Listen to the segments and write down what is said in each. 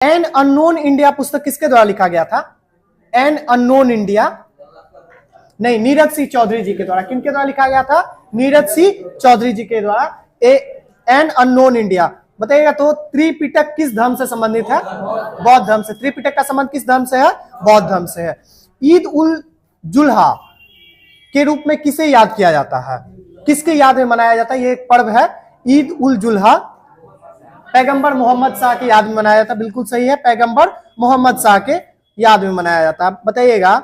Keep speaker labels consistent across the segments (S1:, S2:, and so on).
S1: An unknown India पुस्तक किसके द्वारा लिखा गया था? एन अननोन इंडिया नहीं, नीरज सिंह चौधरी जी के द्वारा। किनके द्वारा लिखा गया था? नीरज सिंह चौधरी जी के द्वारा एन अननोन इंडिया। बताइएगा तो त्रिपिटक किस धर्म से संबंधित है? बौद्ध धर्म से। त्रिपिटक का संबंध किस धर्म से है? बौद्ध धर्म से है। ईद उल जुल्हा के रूप में किसे याद किया जाता है? किसके याद में मनाया जाता है? ये एक पर्व है ईद उल जुल्हा। पैगंबर मोहम्मद शाह की याद में मनाया जाता है। बिल्कुल सही है, पैगंबर मोहम्मद शाह के याद में मनाया जाता है। बताइएगा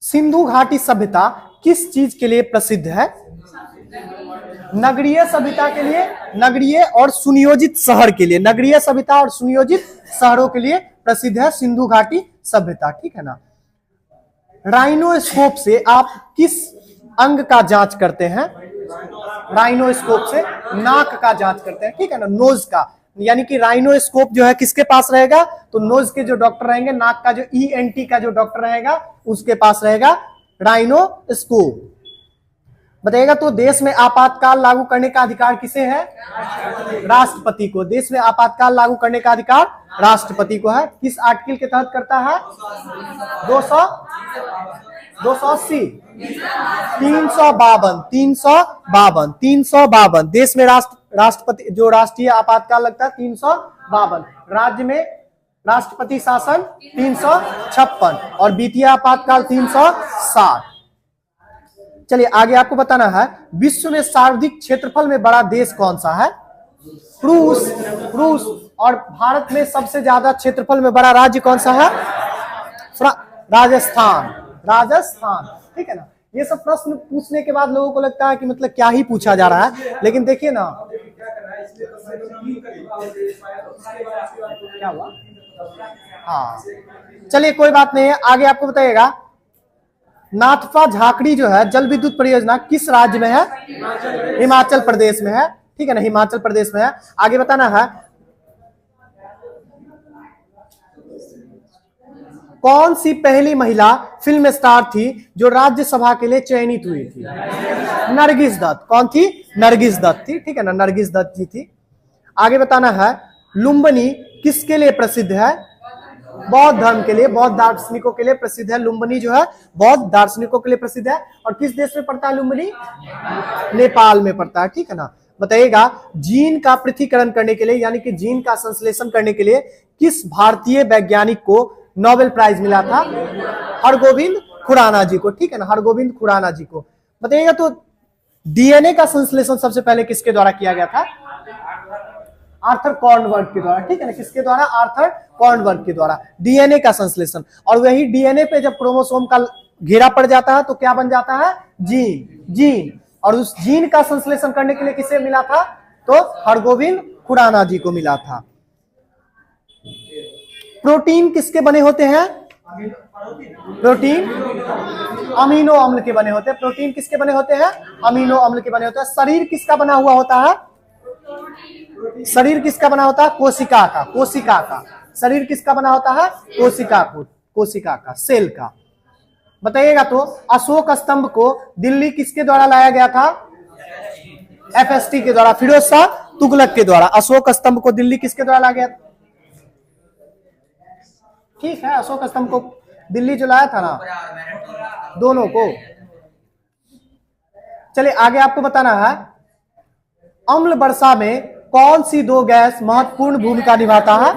S1: सिंधु घाटी सभ्यता किस चीज के लिए प्रसिद्ध है? नगरीय सभ्यता के लिए, नगरीय और सुनियोजित शहर के लिए। नगरीय सभ्यता और सुनियोजित शहरों के लिए प्रसिद्ध है सिंधु घाटी सभ्यता, ठीक है ना। राइनोस्कोप से आप किस अंग का जांच करते हैं? राइनोस्कोप से नाक का जांच करते हैं, ठीक है ना, नोज का। यानी कि राइनोस्कोप जो है किसके पास रहेगा? तो नोज के जो डॉक्टर रहेंगे, नाक का जो ENT का जो डॉक्टर रहेगा उसके पास रहेगा राइनोस्कोप। बताइएगा तो देश में आपातकाल लागू करने का अधिकार किसे है? राष्ट्रपति को। देश में आपातकाल लागू करने का अधिकार राष्ट्रपति को है। किस आर्टिकल के तहत करता है? 280 352 देश में राष्ट्रपति जो राष्ट्रीय आपातकाल लगता है 352। राज्य में राष्ट्रपति शासन 356 और वित्तीय आपातकाल 360। चलिए आगे आपको बताना है विश्व में सर्वाधिक क्षेत्रफल में बड़ा देश कौन सा है? रूस। और भारत में सबसे ज्यादा क्षेत्रफल में बड़ा राज्य कौन सा है? राजस्थान, ठीक है ना। ये सब प्रश्न पूछने के बाद लोगों को लगता है कि मतलब क्या ही पूछा जा रहा है, लेकिन देखिए ना क्या हुआ। हाँ चलिए कोई बात नहीं है, आगे आपको बताइएगा नाथपा झाकड़ी जो है जल विद्युत परियोजना किस राज्य में है? हिमाचल प्रदेश में है, ठीक है ना, हिमाचल प्रदेश में है। आगे बताना है कौन सी पहली महिला फिल्म स्टार थी जो राज्यसभा के लिए चयनित हुई थी? नरगिस दत्त। कौन थी? नरगिस दत्त थी, ठीक है ना, नरगिस दत्त जी थी। आगे बताना है लुम्बिनी किसके लिए प्रसिद्ध है? बौद्ध धर्म के लिए, बौद्ध दार्शनिकों के लिए प्रसिद्ध है। लुम्बिनी जो है बौद्ध दार्शनिकों के लिए प्रसिद्ध है। और किस देश में पड़ता है लुम्बिनी? नेपाल में पड़ता है, ठीक है ना। बताइएगा जीन का पृथक्करण करने के लिए यानी कि जीन का संश्लेषण करने के लिए किस भारतीय वैज्ञानिक को नोबेल प्राइज मिला था? हरगोविंद खुराना जी को, ठीक है ना, हरगोविंद खुराना जी को। बताइएगा तो DNA का संश्लेषण सबसे पहले किसके द्वारा किया गया था? आर्थर कॉर्नवर्थ के द्वारा, ठीक है ना। किसके द्वारा? आर्थर कॉर्नवर्थ के द्वारा DNA का संश्लेषण। और वही DNA पे जब क्रोमोसोम का घेरा पड़ जाता है तो क्या बन जाता है? जीन। और उस जीन का संश्लेषण करने के लिए किसे मिला था? तो हरगोविंद खुराना जी को मिला था। प्रोटीन किसके बने होते हैं? प्रोटीन अमीनो अम्ल के बने होते हैं। प्रोटीन किसके बने होते हैं? अमीनो अम्ल के बने होते हैं। शरीर किसका बना हुआ होता है? शरीर किसका बना होता है? कोशिका का। शरीर किसका बना होता है? कोशिका का, सेल का। बताइएगा तो अशोक स्तंभ को दिल्ली किसके द्वारा लाया गया था? FST के द्वारा, फिरोज शाह तुगलक के द्वारा। अशोक स्तंभ को दिल्ली किसके द्वारा लाया गया? ठीक है, अशोक स्तंभ को दिल्ली जो लाया था ना, दोनों को। चलिए आगे आपको बताना है अम्ल वर्षा में कौन सी दो गैस महत्वपूर्ण भूमिका निभाता है?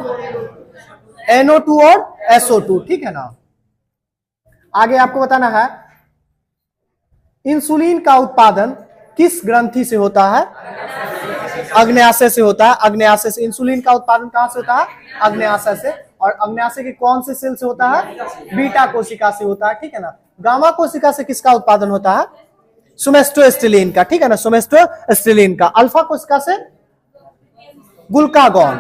S1: NO2 और SO2, ठीक है ना। आगे आपको बताना है इंसुलिन का उत्पादन किस ग्रंथि से होता है? अग्न्याशय से होता है। अग्न्याशय से इंसुलिन का उत्पादन कहां से होता है? अग्न्याशय से। और अग्न्याशय के कौन से सेल से होता है? बीटा कोशिका से होता है, ठीक है ना। गामा कोशिका से किसका उत्पादन होता है? सोमेस्टोस्टिलिन का, ठीक है ना, सोमेस्टोस्टिलिन का। अल्फा कोशिका से ग्लूकागॉन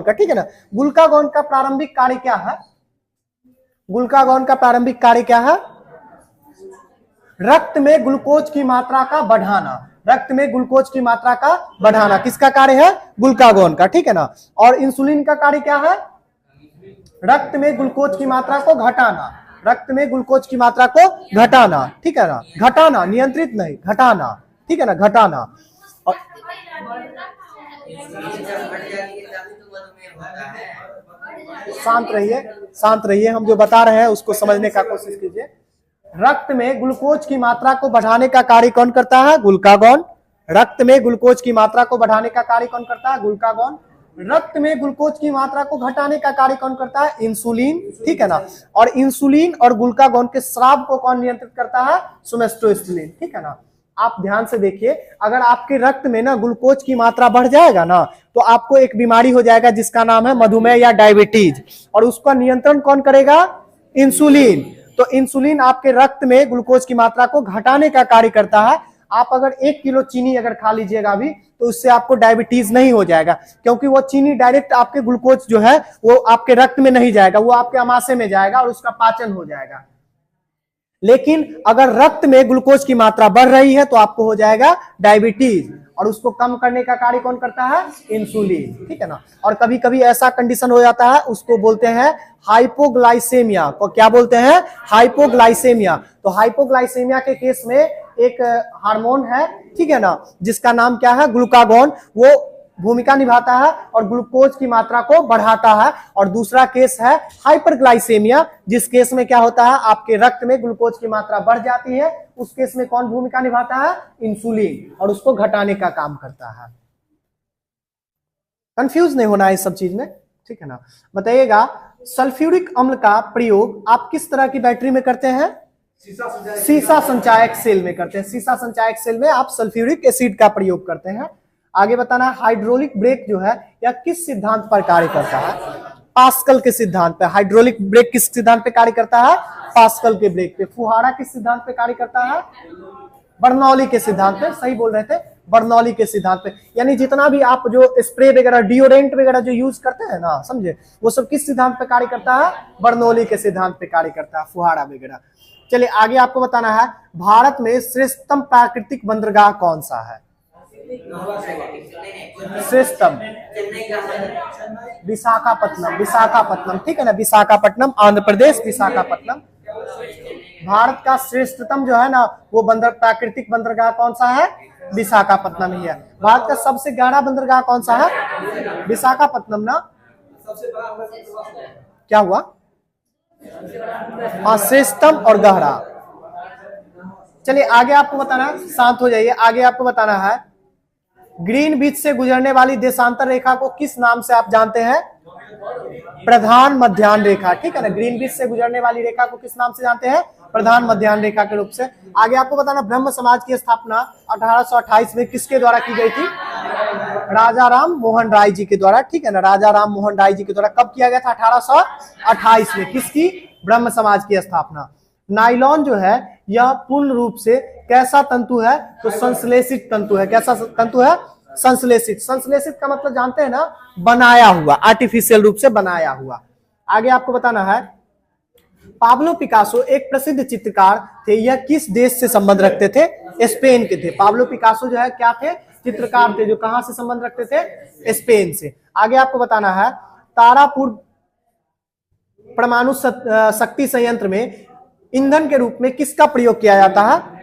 S1: का, ठीक है ना। ग्लूकागॉन का प्रारंभिक कार्य क्या है? रक्त में ग्लूकोज की मात्रा का बढ़ाना। किसका कार्य है? ग्लूकागॉन का, ठीक है ना। और इंसुलिन का कार्य क्या है? रक्त में ग्लूकोज की मात्रा को घटाना, ठीक है ना। घटाना, नियंत्रित नहीं, घटाना, ठीक है ना, घटाना। और शांत रहिए, हम जो बता रहे हैं उसको समझने का कोशिश कीजिए। रक्त में ग्लूकोज की मात्रा को बढ़ाने का कार्य कौन करता है? ग्लूकागॉन। रक्त में ग्लूकोज की मात्रा को बढ़ाने का कार्य कौन करता है? ग्लूकागॉन। रक्त में ग्लूकोज की मात्रा को घटाने का कार्य कौन करता है? इंसुलिन, ठीक है ना। और इंसुलिन और ग्लूकागॉन के स्राव को कौन नियंत्रित करता है? सोमेस्टोस्टिलिन, ठीक है ना। आप ध्यान से देखिए, अगर आपके रक्त में ना ग्लूकोज की मात्रा बढ़ जाएगा ना, तो आपको एक बीमारी हो जाएगा जिसका नाम है मधुमेह या डायबिटीज, और उसका नियंत्रण कौन करेगा? इंसुलिन। तो इंसुलिन आपके रक्त में ग्लूकोज की मात्रा को घटाने का कार्य करता है। आप अगर 1 किलो चीनी अगर खा लीजिएगा अभी, तो उससे आपको डायबिटीज नहीं हो जाएगा, क्योंकि वो चीनी डायरेक्ट आपके ग्लूकोज जो है वो आपके रक्त में नहीं जाएगा, वो आपके अमाशय में जाएगा और उसका पाचन हो जाएगा। लेकिन अगर रक्त में ग्लूकोज की मात्रा बढ़ रही है तो आपको हो जाएगा डायबिटीज, और उसको कम करने का कार्य कौन करता है? इंसुलिन, ठीक है ना। और कभी कभी ऐसा कंडीशन हो जाता है, उसको बोलते हैं हाइपोग्लाइसेमिया। को क्या बोलते हैं? हाइपोग्लाइसेमिया। तो हाइपोग्लाइसेमिया के केस में एक हार्मोन है, ठीक है ना, जिसका नाम क्या है? ग्लूकागॉन। वो भूमिका निभाता है और ग्लूकोज की मात्रा को बढ़ाता है। और दूसरा केस है हाइपरग्लाइसेमिया, जिस केस में क्या होता है? आपके रक्त में ग्लूकोज की मात्रा बढ़ जाती है। उस केस में कौन भूमिका निभाता है? इंसुलिन, और उसको घटाने का काम करता है। कंफ्यूज नहीं होना है इस सब चीज में, ठीक है ना। बताइएगा, सल्फ्यूरिक अम्ल का प्रयोग आप किस तरह की बैटरी में करते हैं? सीसा संचायक सेल में करते हैं। सीसा संचायक सेल में आप सल्फ्यूरिक एसिड का प्रयोग करते हैं। आगे बताना, हाइड्रोलिक ब्रेक जो है यह किस सिद्धांत पर कार्य करता है? पास्कल के सिद्धांत पे। हाइड्रोलिक ब्रेक किस सिद्धांत पे कार्य करता है? पास्कल के ब्रेक पे। फुहारा किस सिद्धांत पे कार्य करता है? बर्नौली के सिद्धांत पे। सही बोल रहे थे, बर्नौली के सिद्धांत पे। यानी जितना भी आप जो स्प्रे वगैरह, डिओड्रेंट वगैरह जो यूज करते हैं ना, समझे, वो सब किस सिद्धांत पे कार्य करता है? बर्नौली के सिद्धांत पे कार्य करता है, फुहारा वगैरह। चलिए आगे आपको बताना है, भारत में श्रेष्ठतम प्राकृतिक बंदरगाह कौन सा है? श्रेष्ठतम विशाखापट्टनम। विशाखापट्टनम, ठीक है ना, विशाखापट्टनम, आंध्र प्रदेश, विशाखापट्टनम। भारत का श्रेष्ठतम जो है ना वो प्राकृतिक बंदरगाह कौन सा है? विशाखापट्टनम ही है। भारत का सबसे गहरा बंदरगाह कौन सा है? विशाखापट्टनम ना। क्या हुआ? हाँ, श्रेष्ठतम और गहरा। चलिए आगे आपको बताना, शांत हो जाइए। आगे आपको बताना है, ग्रीन बीच से गुजरने वाली देशांतर रेखा को किस नाम से आप जानते हैं? प्रधान मध्याह्न रेखा, ठीक है ना। ग्रीन बीच से गुजरने वाली रेखा को किस नाम से जानते हैं? प्रधान मध्याह्न रेखा के रूप से। आगे आपको बताना, ब्रह्म समाज की स्थापना 1828 में किसके द्वारा की गई थी? राजा राम मोहन राय जी के द्वारा, ठीक है ना। राजा राम मोहन राय जी के द्वारा कब किया गया था? 1828 में। किसकी? ब्रह्म समाज की स्थापना। नायलॉन जो है यह पूर्ण रूप से कैसा तंतु है? तो संश्लेषित तंतु है। कैसा तंतु है? संश्लेषित। संश्लेषित का मतलब जानते हैं ना, बनाया हुआ, आर्टिफिशियल रूप से बनाया हुआ। आगे आपको बताना है, पाब्लो पिकासो एक प्रसिद्ध चित्रकार थे, यह किस देश से संबंध रखते थे? स्पेन के थे। पाब्लो पिकासो जो है क्या थे? चित्रकार थे, जो कहां से संबंध रखते थे? स्पेन से। आगे आपको बताना है, तारापुर परमाणु शक्ति संयंत्र में ईंधन के रूप में किसका प्रयोग किया जाता है?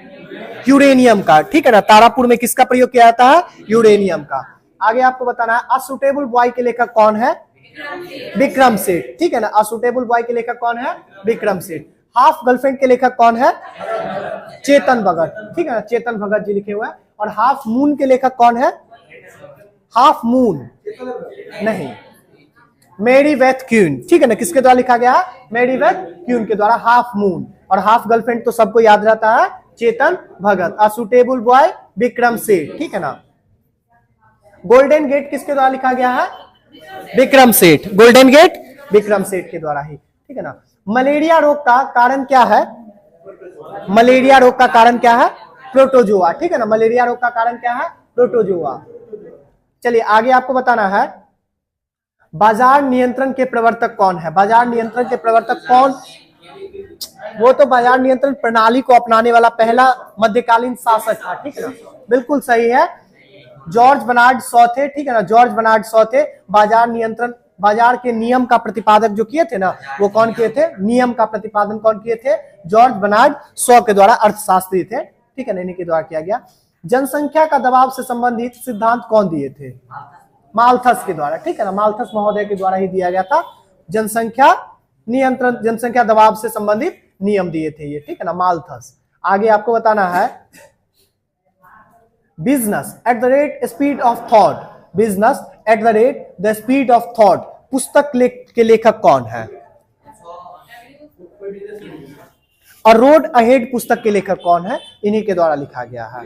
S1: यूरेनियम का, ठीक है ना। तारापुर में किसका प्रयोग किया जाता है? यूरेनियम का। आगे आपको बताना है, अ सूटेबल बॉय के लेखक कौन है? विक्रम सेठ, ठीक है ना। अ सूटेबल बॉय के लेखक कौन है? विक्रम सेठ। हाफ गर्लफ्रेंड के लेखक कौन है? चेतन भगत, ठीक है ना। चेतन भगत जी लिखे हुए हैं। और हाफ मून के लेखक कौन है? हाफ मून नहीं, मेरी वेथ क्यून, ठीक है ना। किसके द्वारा लिखा गया? मेरी वेथ क्यून के द्वारा, हाफ मून। और हाफ गर्लफ्रेंड तो सबको याद रहता है, Chetan Bhagat. A suitable boy Vikram Seth, ठीक है ना। गोल्डन गेट किसके द्वारा लिखा गया है? विक्रम सेठ। गोल्डन गेट विक्रम सेठ के द्वारा ही, ठीक है ना। मलेरिया रोग का कारण क्या है? मलेरिया रोग का कारण क्या है? प्रोटोजोआ, ठीक है ना। मलेरिया रोग का कारण क्या है? प्रोटोजोआ। चलिए आगे आपको बताना है, बाजार नियंत्रण के प्रवर्तक कौन है? बाजार नियंत्रण के प्रवर्तक कौन? वो तो बाजार नियंत्रण प्रणाली को अपनाने वाला पहला मध्यकालीन शासक था, ठीक है ना। बिल्कुल सही है, जॉर्ज बर्नार्ड शॉ थे, ठीक है ना। जॉर्ज बर्नार्ड शॉ थे। बाजार नियंत्रण, बाजार के नियम का प्रतिपादक जो किए थे ना, वो कौन किए थे? नियम का प्रतिपादन कौन किए थे? जॉर्ज बर्नार्ड शॉ के द्वारा, अर्थशास्त्री थे, ठीक है ना, इन्हीं के द्वारा किया गया। जनसंख्या का दबाव से संबंधित सिद्धांत कौन दिए थे? मालथस के द्वारा, ठीक है ना, मालथस महोदय के द्वारा ही दिया गया था। जनसंख्या नियंत्रण, जनसंख्या दबाव से संबंधित नियम दिए थे ये, ठीक है ना, मालथस। आगे आपको बताना है business at the rate speed of thought, business at the rate the speed of thought पुस्तक के लेखक कौन है? और रोड अहेड पुस्तक के लेखक कौन है? इन्हीं के द्वारा लिखा गया है,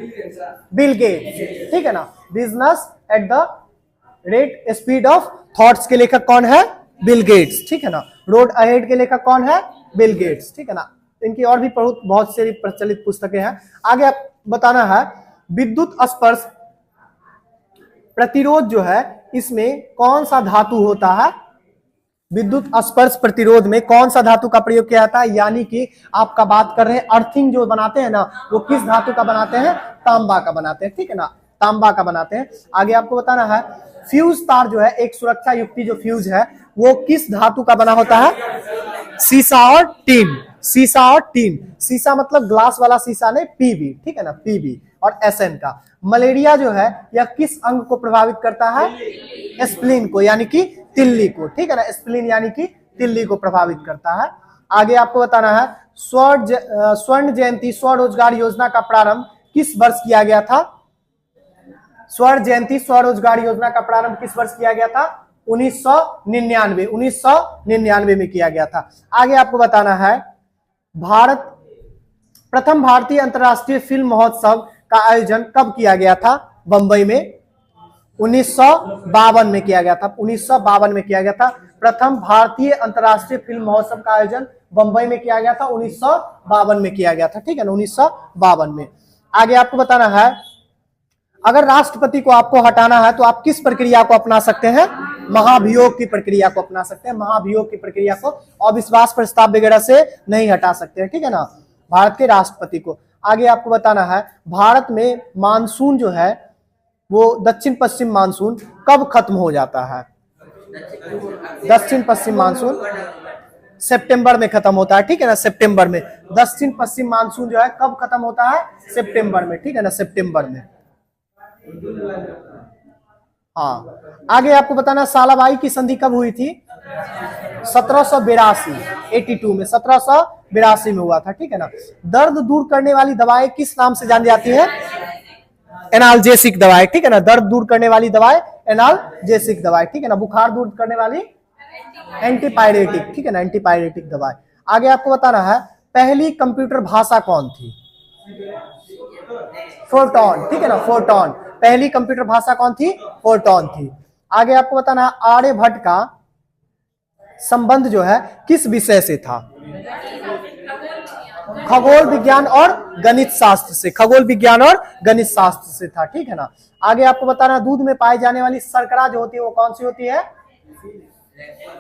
S1: बिल गेट्स, ठीक है ना। Business at the rate speed of thoughts के लेखक कौन है? बिल गेट्स, ठीक है ना। रोड अहेड के लेखक कौन है? बिल गेट्स, ठीक है ना। इनकी और भी बहुत सारी प्रचलित पुस्तकें हैं। आगे आप बताना है विद्युत स्पर्श प्रतिरोध जो है इसमें कौन सा धातु होता है? विद्युत स्पर्श प्रतिरोध में कौन सा धातु का प्रयोग किया जाता है? यानी कि आपका बात कर रहे हैं अर्थिंग जो बनाते हैं ना, वो किस धातु का बनाते हैं? तांबा का बनाते हैं, ठीक है ना, तांबा का बनाते हैं। आगे आपको बताना है फ्यूज तार जो है, एक सुरक्षा युक्ति जो फ्यूज है वो किस धातु का बना होता है? शीशा और टीन, शीशा और टीन। शीशा मतलब ग्लास वाला शीशा नहीं, पीबी, ठीक है ना, पीबी और एसएन का। मलेरिया जो है यह किस अंग को प्रभावित करता है? स्प्लीन को, यानी कि तिल्ली को, ठीक है ना, स्प्लीन यानी कि तिल्ली को प्रभावित करता है। आगे आपको बताना है स्वर्ण जयंती स्वरोजगार योजना का प्रारंभ किस वर्ष किया गया था? स्वर्ण जयंती स्वरोजगार योजना का प्रारंभ किस वर्ष किया गया था? 1999 में किया गया था। आगे आपको बताना है प्रथम भारतीय अंतर्राष्ट्रीय फिल्म महोत्सव का आयोजन कब किया गया था? बंबई में 1952 में किया गया था, 1952 में किया गया था। प्रथम भारतीय अंतर्राष्ट्रीय फिल्म महोत्सव का आयोजन बंबई में किया गया था, 1952 में किया गया था, ठीक है ना, 1952 में। आगे आपको बताना है अगर राष्ट्रपति को आपको हटाना है तो आप किस प्रक्रिया को अपना सकते हैं? महाभियोग की प्रक्रिया को अपना सकते हैं, महाभियोग की प्रक्रिया को। अविश्वास प्रस्ताव वगैरह से नहीं हटा सकते हैं, ठीक है ना, भारत के राष्ट्रपति को। आगे आपको बताना है भारत में मानसून जो है वो दक्षिण पश्चिम मानसून कब खत्म हो जाता है? दक्षिण पश्चिम मानसून सितंबर में खत्म होता है, ठीक है ना, सितंबर में। दक्षिण पश्चिम मानसून जो है कब खत्म होता है? सितंबर में, ठीक है ना, सितंबर में। हाँ, आगे आपको बताना सालाबाई की संधि कब हुई थी? 1782, 82 में, 1782 में हुआ था, ठीक है ना। दर्द दूर करने वाली दवाएं किस नाम से जानी जाती है? एनाल्जेसिक दवाएं, ठीक है ना, दर्द दूर करने वाली दवाएं एनाल्जेसिक दवाएं, ठीक है ना। बुखार दूर करने वाली एंटीपायरेटिक, ठीक है ना, एंटीपायरेटिक दवाएं। आगे आपको बताना है पहली कंप्यूटर भाषा कौन थी? फोरटॉन, ठीक है ना, फोरटॉन। पहली कंप्यूटर भाषा कौन थी? फोरटॉन थी। आगे आपको बताना है आर्यभट्ट का संबंध जो है किस विषय से था? खगोल विज्ञान और गणित शास्त्र से, खगोल विज्ञान और गणित शास्त्र से था, ठीक है ना। आगे आपको बताना दूध में पाई जाने वाली शर्करा जो होती है वो कौन सी होती है?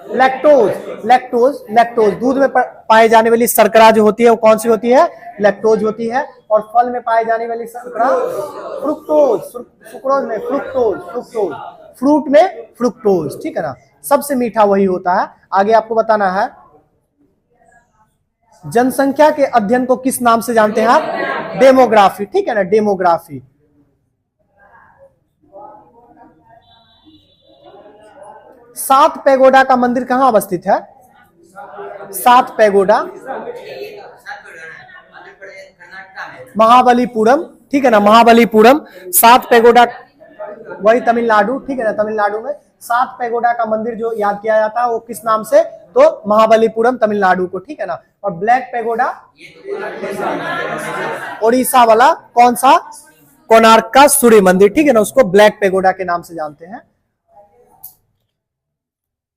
S1: Lactose, lactose, lactose. दूध में पाई जाने वाली शर्करा जो होती है वो कौन सी होती है? लैक्टोज होती है। और फल में पाई जाने वाली शर्करा फ्रुक्टोज, सुक्रोज में फ्रुक्टोज, फ्रुक्टोज, फ्रूट में फ्रुक्टोज, ठीक है ना, सबसे मीठा वही होता है। आगे आपको बताना है जनसंख्या के अध्ययन को किस नाम से जानते हैं आप? डेमोग्राफी, ठीक है ना, डेमोग्राफी। सात पैगोडा का मंदिर कहां अवस्थित है? सात पैगोडा महाबलीपुरम, ठीक है ना, महाबलीपुरम। सात पैगोडा वही तमिलनाडु, ठीक है ना, तमिलनाडु में सात पैगोडा का मंदिर जो याद किया जाता है वो किस नाम से? तो महाबलीपुरम तमिलनाडु को, ठीक है ना। और ब्लैक पैगोडा ओडिशा वाला कौन सा? कोणार्क का सूर्य मंदिर, ठीक है ना, उसको ब्लैक पैगोडा के नाम से जानते हैं।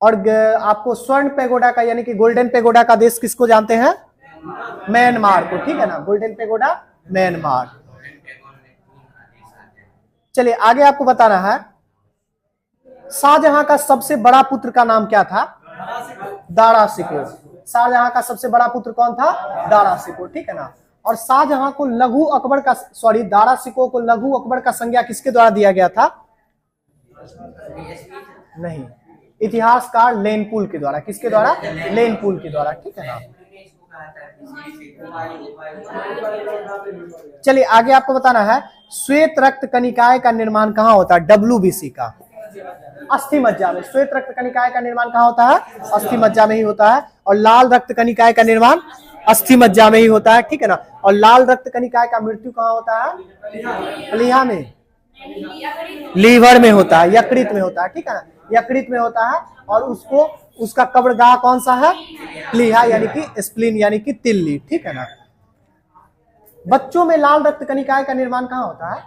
S1: और आपको स्वर्ण पैगोडा का यानी कि गोल्डन पैगोडा का देश किसको जानते हैं? म्यांमार को, ठीक है ना, गोल्डन पैगोडा म्यांमार। चलिए आगे आपको बताना है शाहजहां का सबसे बड़ा पुत्र का नाम क्या था? दारा शिकोह। शाहजहां का सबसे बड़ा पुत्र कौन था? दारा शिकोह, ठीक है ना। और शाहजहां को लघु अकबर का, सॉरी, दारा शिकोह को लघु अकबर का संज्ञा किसके द्वारा दिया गया था? नहीं, इतिहासकार लेनपुल के द्वारा। किसके द्वारा? लेनपुल के द्वारा, ठीक है ना। चलिए आगे आपको बताना है श्वेत रक्त कनिकाय का निर्माण कहां होता है? WBC का। अस्थि मज्जा में। श्वेत रक्त कनिकाय का निर्माण कहाँ होता है? अस्थि मज्जा में ही होता है। और लाल रक्त कनिकाय का निर्माण अस्थि मज्जा में ही होता है, ठीक है ना। और लाल रक्त कनिकाय का मृत्यु कहाँ होता है? प्लीहा में, लीवर में होता है, यकृत में होता है, ठीक है ना, यकृत में होता है। और उसको उसका कब्रगाह कौन सा है? प्लीहा यानी कि स्प्लीन यानी कि तिल्ली, ठीक है ना। बच्चों में लाल रक्त कनिकाय का निर्माण कहाँ होता है?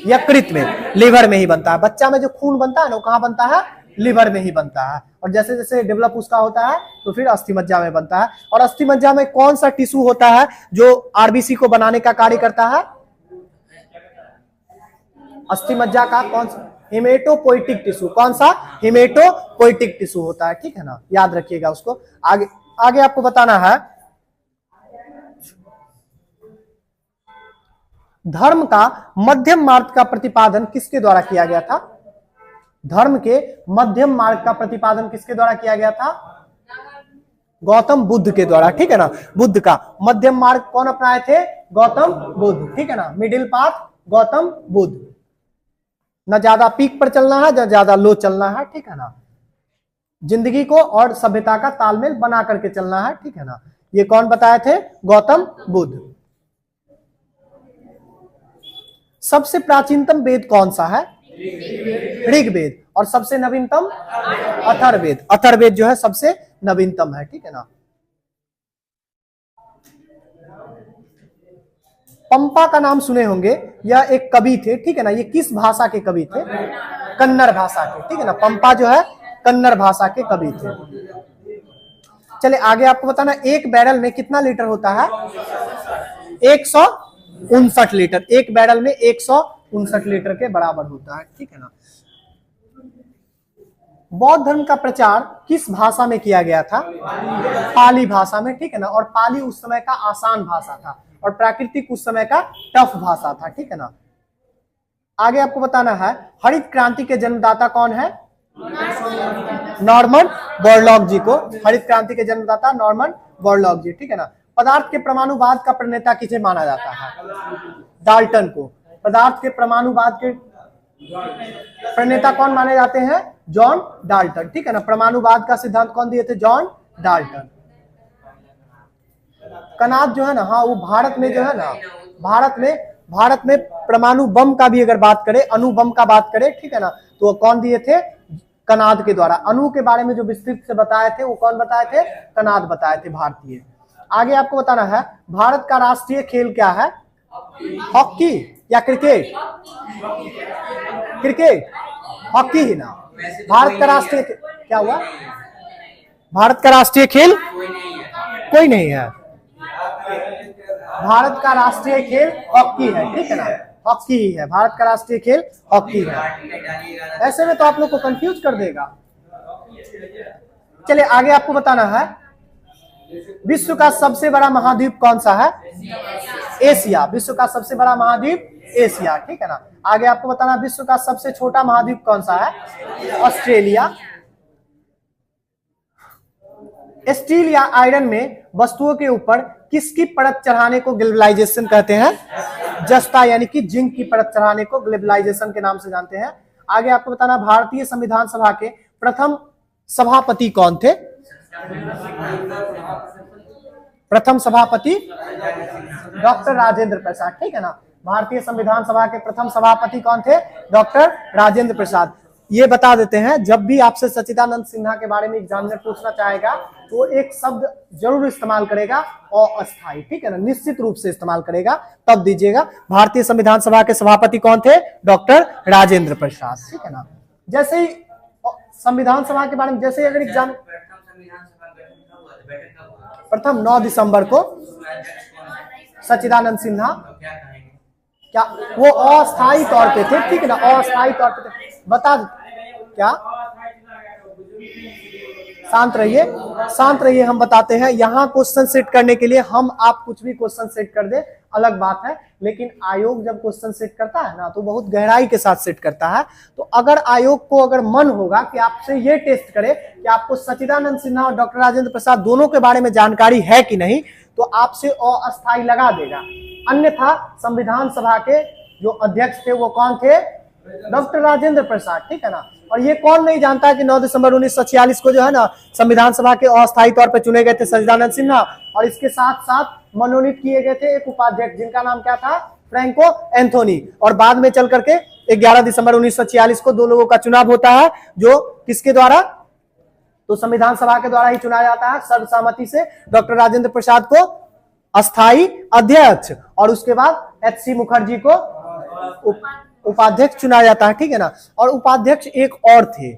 S1: यकृत में, लीवर में ही बनता है। बच्चा में जो खून बनता है ना वो कहाँ बनता है? लीवर में ही बनता है। और जैसे जैसे डेवलप उसका होता है तो फिर अस्थि मज्जा में बनता है। और अस्थि मज्जा में कौन सा टिश्यू होता है जो आरबीसी को बनाने का कार्य करता है? अस्थि मज्जा का कौन सा? Haematopoietic tissue. कौन सा? हेमेटोपोइटिक टिश्यू होता है, ठीक है ना, याद रखिएगा उसको। आगे आगे आपको बताना है, धर्म का मध्यम मार्ग का प्रतिपादन किसके द्वारा किया गया था? धर्म के मध्यम मार्ग का प्रतिपादन किसके द्वारा किया गया था? गौतम बुद्ध के द्वारा, ठीक है ना। बुद्ध का मध्यम मार्ग कौन अपनाए थे? गौतम बुद्ध, ठीक है ना। Middle path Gautam Buddha. न ज्यादा पीक पर चलना है, न ज्यादा लो चलना है, ठीक है ना। जिंदगी को और सभ्यता का तालमेल बना करके चलना है, ठीक है ना। ये कौन बताए थे? गौतम बुद्ध। सबसे प्राचीनतम वेद कौन सा है? ऋग्वेद। और सबसे नवीनतम? अथर्ववेद। अथर्ववेद जो है सबसे नवीनतम है, ठीक है ना। पंपा का नाम सुने होंगे, यह एक कवि थे, ठीक है ना। ये किस भाषा के कवि थे? कन्नड़ भाषा के, ठीक है ना। पंपा जो है कन्नड़ भाषा के कवि थे। चलिए आगे आपको बताना, एक बैरल में कितना लीटर होता है? 159 लीटर। एक बैरल में 159 लीटर के बराबर होता है, ठीक है ना। बौद्ध धर्म का प्रचार किस भाषा में किया गया था? पाली भाषा में, ठीक है ना। और पाली उस समय का आसान भाषा था और प्राकृतिक उस समय का टफ भाषा था, ठीक है ना। आगे आपको बताना है, हरित क्रांति के जन्मदाता कौन है? नॉर्मन बोरलॉग जी को हरित क्रांति के जन्मदाता नॉर्मन बोरलॉग जी, ठीक है ना। पदार्थ के परमाणुवाद का प्रणेता किसे माना जाता है? डाल्टन को। पदार्थ के परमाणुवाद के प्रणेता कौन माने जाते हैं? जॉन डाल्टन, ठीक है ना। परमाणुवाद का सिद्धांत कौन दिए थे? John Dalton. कनाद जो है ना, हाँ वो भारत में जो है ना, भारत में परमाणु बम का भी अगर बात करें, अणु बम का बात करें, ठीक है ना, तो वो कौन दिए थे? कनाद के द्वारा। अणु के बारे में जो विस्तृत से बताए थे वो कौन बताए थे? कनाद बताए थे, भारतीय। आगे आपको बताना है, भारत का राष्ट्रीय खेल क्या है? हॉकी या क्रिकेट? क्रिकेट, हॉकी ही ना। भारत का राष्ट्रीय क्या हुआ? भारत का राष्ट्रीय खेल कोई नहीं है। भारत का राष्ट्रीय खेल हॉकी है, ठीक है ना, हॉकी ही है। भारत का राष्ट्रीय खेल हॉकी है। ऐसे में तो आप लोग को कंफ्यूज कर देगा। चलिए आगे आपको बताना है, विश्व का सबसे बड़ा महाद्वीप कौन सा है? एशिया। विश्व का सबसे बड़ा महाद्वीप एशिया, ठीक है ना। आगे आपको बताना, विश्व का सबसे छोटा महाद्वीप कौन सा है? ऑस्ट्रेलिया। स्टील या आयरन में वस्तुओं के ऊपर किसकी परत चढ़ाने को ग्लोबलाइजेशन कहते हैं? जस्ता यानी कि जिंक की परत चढ़ाने को ग्लोबलाइजेशन के नाम से जानते हैं। आगे आपको बताना, भारतीय संविधान सभा के प्रथम सभापति कौन थे? प्रथम सभापति डॉक्टर राजेंद्र प्रसाद, ठीक है ना। भारतीय संविधान सभा के प्रथम सभापति कौन थे? डॉक्टर राजेंद्र प्रसाद। ये बता देते हैं, जब भी आपसे सच्चिदानंद सिन्हा के बारे में एग्जामिनर पूछना चाहेगा तो एक शब्द जरूर इस्तेमाल करेगा, अस्थायी, ठीक है ना, निश्चित रूप से इस्तेमाल करेगा, तब दीजिएगा। भारतीय संविधान सभा के सभापति कौन थे? डॉक्टर राजेंद्र प्रसाद, ठीक है ना। जैसे ही संविधान सभा के बारे में जैसे अगर एग्जाम, प्रथम 9 दिसंबर को सच्चिदानंद सिन्हा, क्या वो अस्थायी तौर पे थे, ठीक है ना, अस्थायी तौर पे थे। बता क्या? शांत रहिए, शांत रहिए, हम बताते हैं। यहाँ क्वेश्चन सेट करने के लिए हम आप कुछ भी क्वेश्चन सेट कर दे अलग बात है, लेकिन आयोग जब क्वेश्चन सेट करता है ना तो बहुत गहराई के साथ सेट करता है। तो अगर आयोग को अगर मन होगा कि आपसे ये टेस्ट करे कि आपको सच्चिदानंद सिन्हा और डॉक्टर राजेंद्र प्रसाद दोनों के बारे में जानकारी है कि नहीं, तो आपसे अस्थायी लगा देगा। अन्यथा संविधान सभा के जो अध्यक्ष थे वो कौन थे? डॉक्टर राजेंद्र प्रसाद, ठीक है ना। और ये कौन नहीं जानता है कि 9 दिसंबर 1946 को जो है ना संविधान सभा के अस्थायी तौर पर चुने गए थे सच्चिदानंद सिन्हा, और इसके साथ साथ मनोनीत किए गए थे एक उपाध्यक्ष जिनका नाम क्या था, फ्रैंको एंथोनी। और बाद में चल करके 11 दिसंबर 1946 को 2 लोगों का चुनाव होता है, जो किसके द्वारा, तो संविधान सभा के द्वारा ही चुना जाता है सर्वसम्मति से, डॉक्टर राजेंद्र प्रसाद को अस्थाई अध्यक्ष और उसके बाद एच.सी. मुखर्जी को उपाध्यक्ष चुना जाता है, ठीक है ना। और उपाध्यक्ष एक और थे,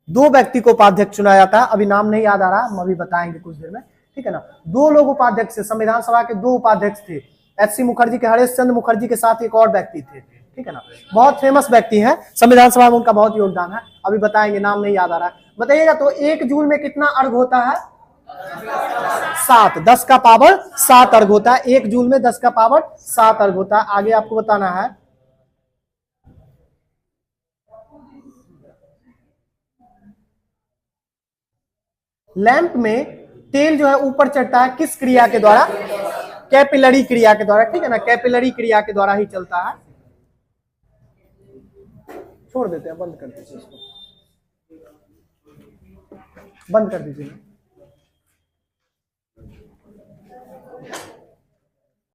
S1: 2 व्यक्ति को उपाध्यक्ष चुना जाता है, अभी नाम नहीं याद आ रहा, हम अभी बताएंगे कुछ देर में, ठीक है ना। 2 लोग उपाध्यक्ष थे, संविधान सभा के 2 उपाध्यक्ष थे, एच.सी. मुखर्जी के, हरेश चंद्र मुखर्जी के साथ एक और व्यक्ति थे, ठीक है ना। बहुत फेमस व्यक्ति हैं, संविधान सभा में उनका बहुत योगदान है, अभी बताएंगे, नाम नहीं याद आ रहा है। बताइएगा तो 1 जूल में कितना अर्घ होता है, 7, 10 का पावर 7 अर्घ होता है, 1 जूल में 10 का पावर 7 अर्घ होता है। आगे आपको बताना है, लैंप में तेल जो है ऊपर चढ़ता है किस क्रिया के द्वारा, कैपिलरी क्रिया के द्वारा, ठीक है ना, कैपिलरी क्रिया के द्वारा ही चलता है। छोड़ देते हैं, बंद कर दीजिए इसको, बंद कर दीजिए।